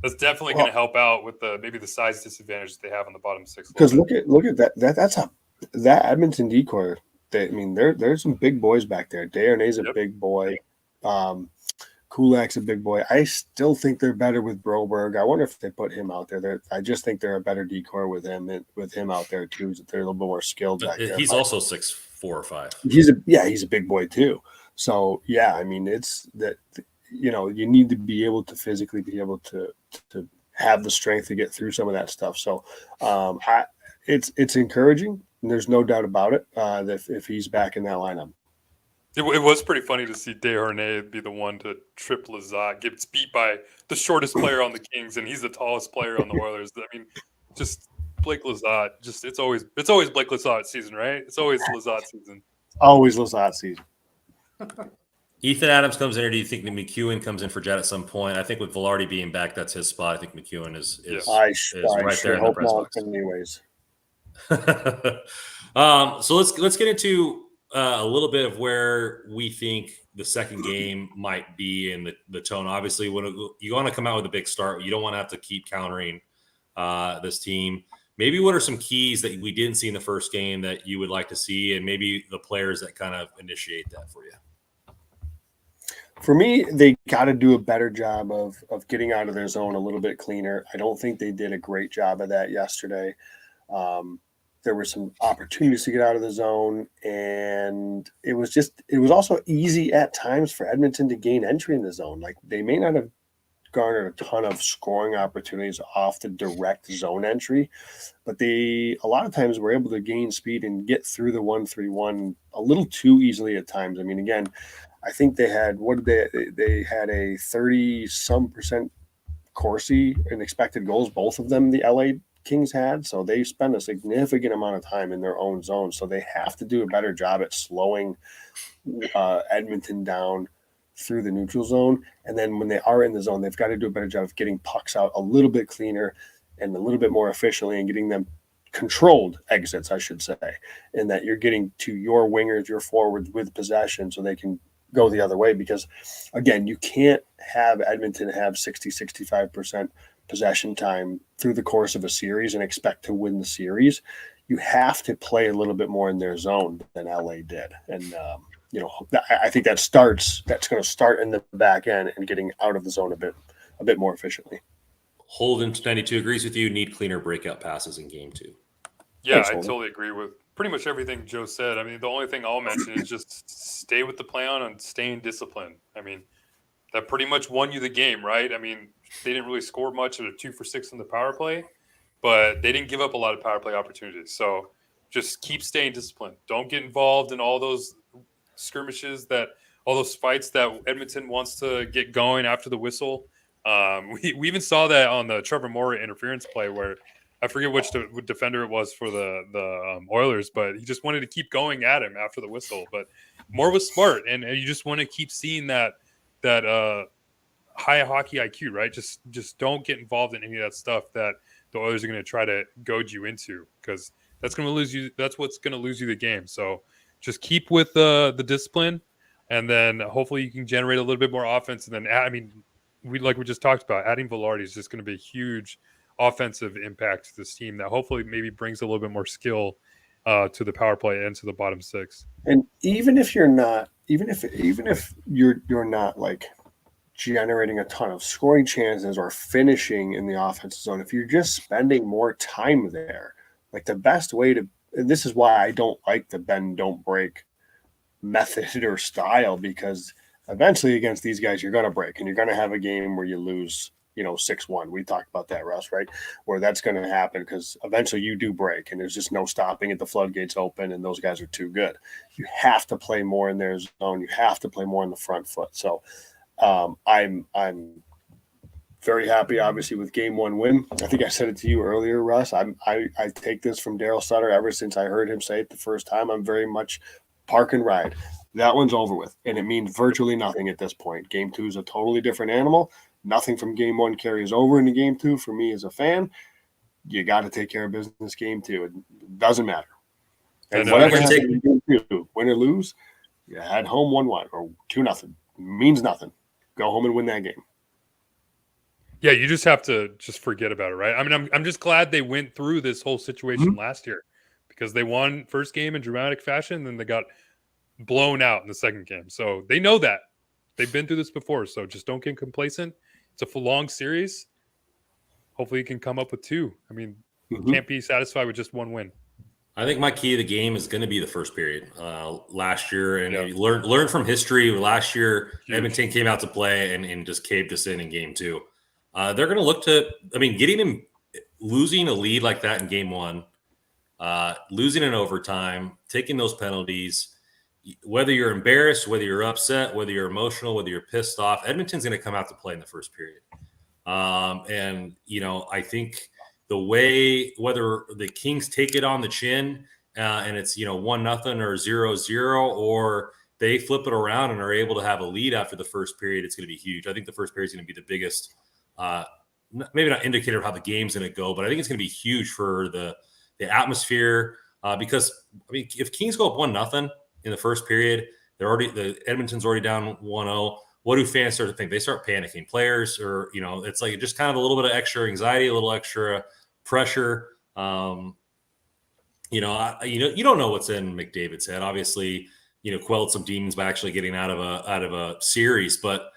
that's definitely going to help out with maybe the size disadvantage that they have on the bottom six. Because look at that Edmonton decor. There's some big boys back there. Desharnais's a big boy. Kulak's a big boy. I still think they're better with Broberg. I wonder if they put him out there. I just think they're a better decor with him out there too. They're a little bit more skilled back there. He's also 6'4" or 5". He's a big boy too. So yeah, I mean it's that you need to be able to physically be able to have the strength to get through some of that stuff. So it's encouraging. And there's no doubt about it that if he's back in that lineup. It was pretty funny to see Desharnais be the one to trip Lizotte, gets beat by the shortest player on the Kings, and he's the tallest player on the Oilers. I mean, just Blake Lizotte. It's always Blake Lizotte season, right? It's always Lizotte season. Always Lizotte season. Ethan Adams comes in, or do you think that McEwen comes in for Jet at some point? I think with Velarde being back, that's his spot. I think McEwen is right there in the press box. Anyways. So let's get into a little bit of where we think the second game might be in the tone. Obviously, when you want to come out with a big start, you don't want to have to keep countering this team. Maybe what are some keys that we didn't see in the first game that you would like to see, and maybe the players that kind of initiate that for you? For me, they got to do a better job of getting out of their zone a little bit cleaner. I don't think they did a great job of that yesterday. There were some opportunities to get out of the zone, and it was also easy at times for Edmonton to gain entry in the zone. Like, they may not have garnered a ton of scoring opportunities off the direct zone entry, but they a lot of times were able to gain speed and get through the 1-3-1 a little too easily at times. I mean, again, I think they had they had a 30-some% Corsi in expected goals, both of them the LA Kings had. So they spend a significant amount of time in their own zone. So they have to do a better job at slowing Edmonton down through the neutral zone. And then when they are in the zone, they've got to do a better job of getting pucks out a little bit cleaner and a little bit more efficiently and getting them controlled exits, I should say, and that you're getting to your wingers, your forwards with possession so they can go the other way. Because, again, you can't have Edmonton have 60-65% possession time through the course of a series and expect to win the series. You have to play a little bit more in their zone than LA did. And, I think that's going to start in the back end and getting out of the zone a bit more efficiently. Holden 92 agrees with you. Need cleaner breakout passes in game 2. Yeah, I totally agree with pretty much everything Joe said. I mean, the only thing I'll mention is just stay with the plan and staying disciplined. I mean, that pretty much won you the game, right? I mean, they didn't really score much at a 2 for 6 on the power play, but they didn't give up a lot of power play opportunities. So just keep staying disciplined. Don't get involved in all those skirmishes, all those fights that Edmonton wants to get going after the whistle. We even saw that on the Trevor Moore interference play where I forget which defender it was for the Oilers, but he just wanted to keep going at him after the whistle. But Moore was smart, and you just want to keep seeing that high hockey IQ, right? Just don't get involved in any of that stuff that the Oilers are going to try to goad you into, because that's going to lose you. That's what's going to lose you the game. So just keep with the discipline, and then hopefully you can generate a little bit more offense. And then, I mean, we just talked about, adding Velardi is just going to be a huge offensive impact to this team that hopefully maybe brings a little bit more skill to the power play and to the bottom six. And even if you're not, even if you're not like generating a ton of scoring chances or finishing in the offensive zone, if you're just spending more time there, like the best way to, and this is why I don't like the bend don't break method or style, because eventually against these guys you're going to break and you're going to have a game where you lose, 6-1. We talked about that, Russ, right? Where that's going to happen because eventually you do break and there's just no stopping it. The floodgates open and those guys are too good. You have to play more in their zone. You have to play more in the front foot. So I'm very happy, obviously, with game one win. I think I said it to you earlier, Russ. I take this from Daryl Sutter ever since I heard him say it the first time. I'm very much park and ride. That one's over with, and it means virtually nothing at this point. Game two is a totally different animal. Nothing from game one carries over into game two for me as a fan. You got to take care of business game two. It doesn't matter. And whatever happens in game two, win or lose, you had home 1-1 or 2-0. Means nothing. Go home and win that game. Yeah, you just have to just forget about it, right? I mean, I'm just glad they went through this whole situation last year, because they won first game in dramatic fashion, then they got blown out in the second game. So they know that. They've been through this before, so just don't get complacent. It's a long series. Hopefully you can come up with two. I mean, can't be satisfied with just one win. I think my key to the game is going to be the first period. Last year, and learn from history. Last year, Edmonton came out to play and just caved us in game two. They're going to look to, getting him, losing a lead like that in game one, losing in overtime, taking those penalties, whether you're embarrassed, whether you're upset, whether you're emotional, whether you're pissed off, Edmonton's going to come out to play in the first period. I think the way, whether the Kings take it on the chin and it's, 1-0 or 0-0, or they flip it around and are able to have a lead after the first period, it's going to be huge. I think the first period is going to be the biggest, maybe not indicator of how the game's going to go, but I think it's going to be huge for the atmosphere because, if Kings go up 1-0 in the first period, the Edmonton's already down 1-0. What do fans start to think? They start panicking. Players, or it's like just kind of a little bit of extra anxiety, a little extra pressure. You don't know what's in McDavid's head. Obviously, quelled some demons by actually getting out of a series, but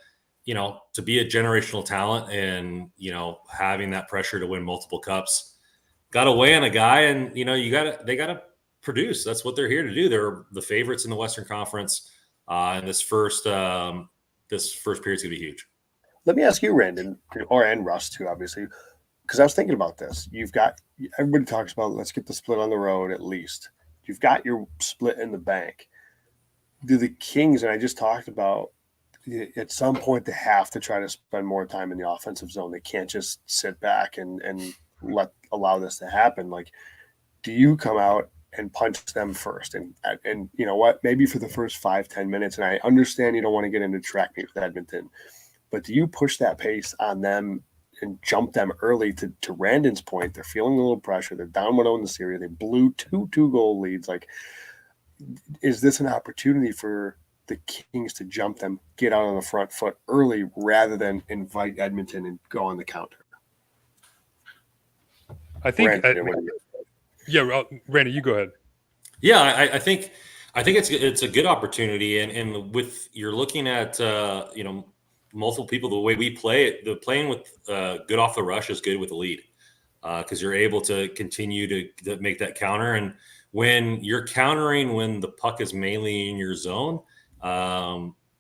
to be a generational talent and having that pressure to win multiple cups, got to weigh on a guy, and they got to produce. That's what they're here to do. They're the favorites in the Western Conference, and this first period's gonna be huge. Let me ask you, Randon, and Russ too, obviously, because I was thinking about this. Everybody talks about let's get the split on the road at least. You've got your split in the bank. Do the Kings, and I just talked about, at some point they have to try to spend more time in the offensive zone. They can't just sit back and allow this to happen. Like, do you come out and punch them first? And you know what? Maybe for the first 5-10 minutes, and I understand you don't want to get into track meet with Edmonton, but do you push that pace on them and jump them early? To Randon's point, they're feeling a little pressure. They're down 1-0 in the series. They blew two goal leads. Like, is this an opportunity for the Kings to jump them, get out on the front foot early rather than invite Edmonton and go on the counter? I think Randy, you go ahead. Yeah, I think it's a good opportunity, and with you're looking at multiple people, the way we play it, the playing with good off the rush is good with the lead because you're able to continue to make that counter, and when you're countering when the puck is mainly in your zone,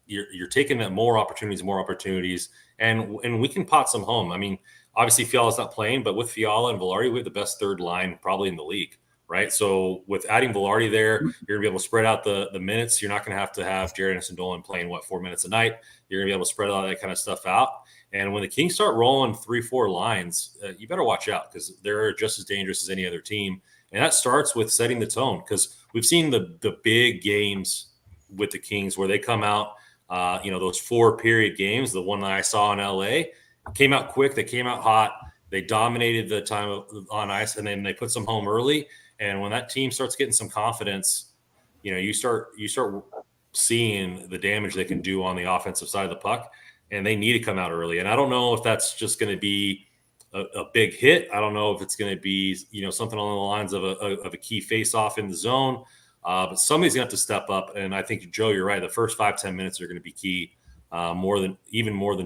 you're taking that more opportunities, and we can pot some home. Obviously, Fiala's not playing, but with Fiala and Velardi, we have the best third line probably in the league, right? So with adding Velardi there, you're going to be able to spread out the minutes. You're not going to have Jared Anderson Dolan playing, 4 minutes a night. You're going to be able to spread all that kind of stuff out. And when the Kings start rolling 3-4 lines, you better watch out because they're just as dangerous as any other team. And that starts with setting the tone, because we've seen the big games with the Kings where they come out those 4-period games, the one that I saw in LA, came out quick. They came out hot. They dominated the time on ice, and then they put some home early. And when that team starts getting some confidence, you start seeing the damage they can do on the offensive side of the puck, and they need to come out early. And I don't know if that's just going to be a big hit. I don't know if it's going to be, something along the lines of a key face-off in the zone. But somebody's going to have to step up. And I think, Joe, you're right. The first 5-10 minutes are going to be key, more than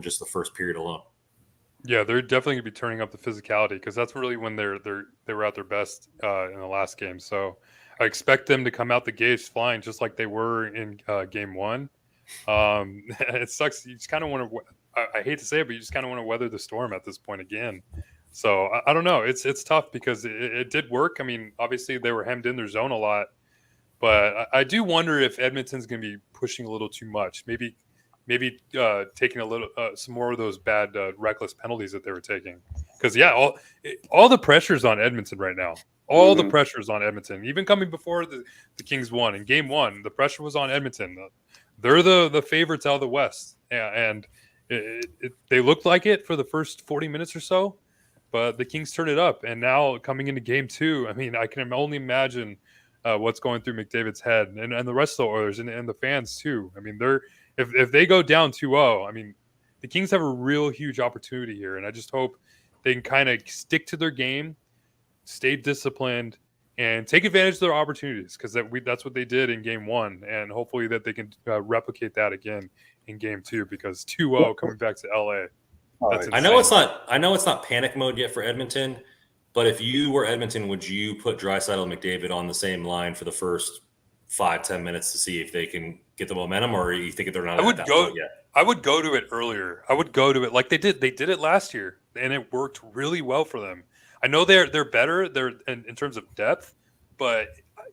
just the first period alone. Yeah, they're definitely going to be turning up the physicality, because that's really when they were at their best in the last game. So I expect them to come out the gates flying, just like they were in game one. It sucks. You just kind of want to. I hate to say it, but you just kind of want to weather the storm at this point again. So I don't know. It's tough because it did work. I mean, obviously they were hemmed in their zone a lot, but I do wonder if Edmonton's going to be pushing a little too much. Maybe taking a little some more of those bad reckless penalties that they were taking. Because all the pressure's on Edmonton right now. All the pressure's on Edmonton. Even coming before the Kings won in game one, the pressure was on Edmonton. They're the favorites out of the West, and they looked like it for the first 40 minutes or so, but the Kings turned it up. And now coming into game two, I mean, I can only imagine what's going through McDavid's head and the rest of the Oilers and the fans too. I mean, if they go down 2-0, I mean, the Kings have a real huge opportunity here, and I just hope they can kind of stick to their game, stay disciplined, and take advantage of their opportunities, because that's what they did in game one, and hopefully that they can replicate that again in game two, because 2-0 coming back to LA. That's I know it's not panic mode yet for Edmonton, but if you were Edmonton, would you put Draisaitl and McDavid on the same line for the first 5-10 minutes to see if they can get the momentum, or are you think they're not at that point yet? I would go to it earlier. I would go to it like they did. They did it last year, and it worked really well for them. I know they're better. They're in terms of depth, but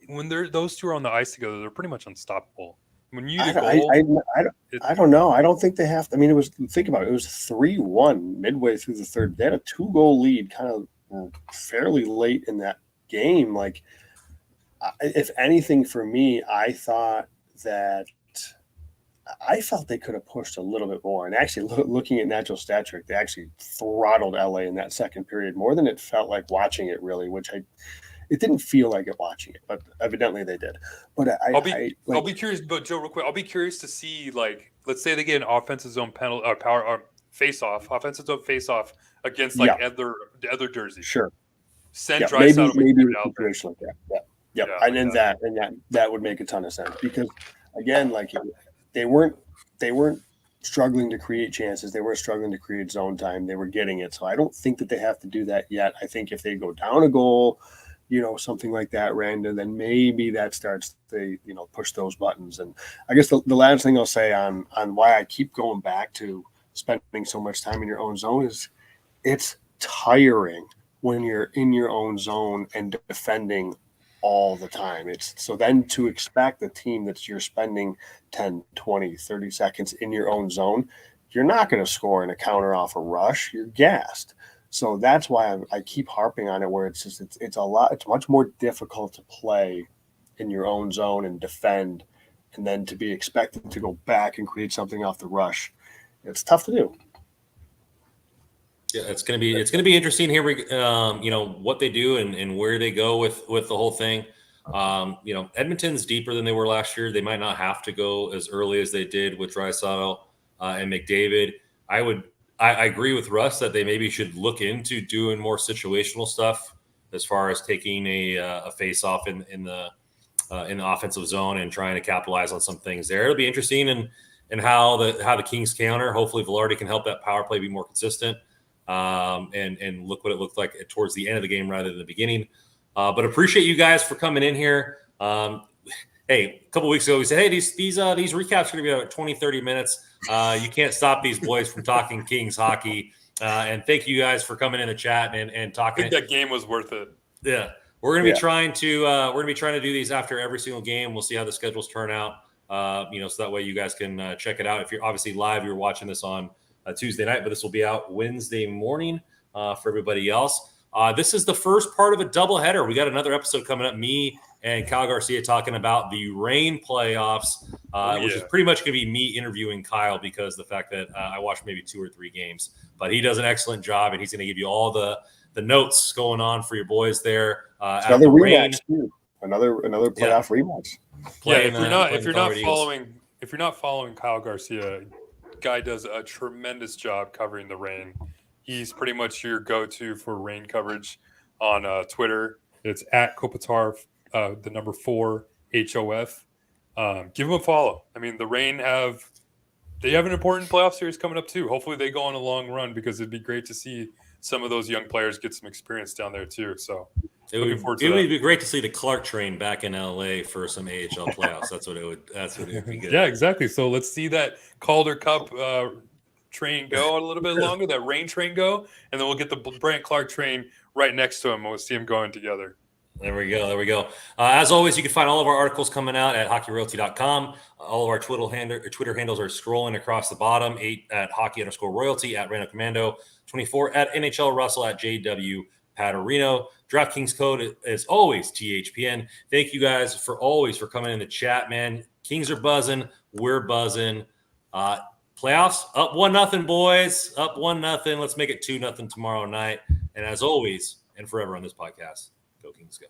when those two are on the ice together, they're pretty much unstoppable. When you I don't know. I don't think they have to. I mean, think about it. It was 3-1 midway through the third. They had a 2-goal lead kind of fairly late in that game. Like, if anything, for me, I felt they could have pushed a little bit more. And actually, looking at natural stat trick, they actually throttled LA in that second period more than it felt like watching it, really, it didn't feel like it watching it, but evidently they did. But I'll be curious, but Joe, real quick, I'll be curious to see, like, let's say they get an offensive zone penalty or power or offensive zone face off against other jerseys. Sure. Send Draisaitl maybe a situation like that. Yeah. And that would make a ton of sense, because again, like, they weren't struggling to create chances. They weren't struggling to create zone time. They were getting it. So I don't think that they have to do that yet. I think if they go down a goal, something like that, random, then maybe that starts to, push those buttons. And I guess the last thing I'll say on why I keep going back to spending so much time in your own zone is it's tiring when you're in your own zone and defending all the time. So then to expect the team that you're spending 10, 20, 30 seconds in your own zone, you're not going to score in a counter off a rush. You're gassed. So that's why I keep harping on it, where it's much more difficult to play in your own zone and defend, and then to be expected to go back and create something off the rush. It's tough to do. Yeah, it's gonna be interesting here. What they do and where they go with the whole thing. Edmonton's deeper than they were last year. They might not have to go as early as they did with Draisaitl and McDavid. I agree with Russ that they maybe should look into doing more situational stuff as far as taking a face off in the offensive zone and trying to capitalize on some things there. It'll be interesting and how the Kings counter. Hopefully Velardi can help that power play be more consistent. And look what it looked like towards the end of the game rather than the beginning. But appreciate you guys for coming in here. Hey, a couple weeks ago we said, hey, these recaps are going to be about 20, 30 minutes. You can't stop these boys from talking Kings hockey. And thank you guys for coming in the chat and talking. I think that game was worth it. Yeah, we're going to be trying to do these after every single game. We'll see how the schedules turn out. So that way you guys can check it out. If you're obviously live, you're watching this on Tuesday night, but this will be out Wednesday morning for everybody else. This is the first part of a doubleheader. We got another episode coming up. Me and Kyle Garcia talking about the rain playoffs, which is pretty much going to be me interviewing Kyle because the fact that I watched maybe 2 or 3 games, but he does an excellent job, and he's going to give you all the notes going on for your boys there. Another rematch too. Another playoff rematch. If you're not following Kyle Garcia, guy does a tremendous job covering the rain. He's pretty much your go-to for rain coverage on Twitter. It's at Kopitar, the number 4 HOF. Give him a follow. I mean, the Rain have an important playoff series coming up too. Hopefully they go on a long run because it'd be great to see some of those young players get some experience down there too. So it would be great to see the Clark train back in LA for some AHL playoffs. That's what it would be good. Yeah, exactly. So let's see that Calder Cup train go a little bit longer, that rain train go, and then we'll get the Brant Clark train right next to him. We'll see them going together. There we go. As always, you can find all of our articles coming out at hockeyroyalty.com. All of our Twitter handles are scrolling across the bottom, 8 at hockey_royalty, at Random Commando, 24 at NHL Russell, at JW Paterino. DraftKings code is always THPN. Thank you guys for coming in the chat, man. Kings are buzzing. We're buzzing. Playoffs up 1-0, boys. Up 1-0. Let's make it 2-0 tomorrow night. And as always, and forever on this podcast, go Kings, go.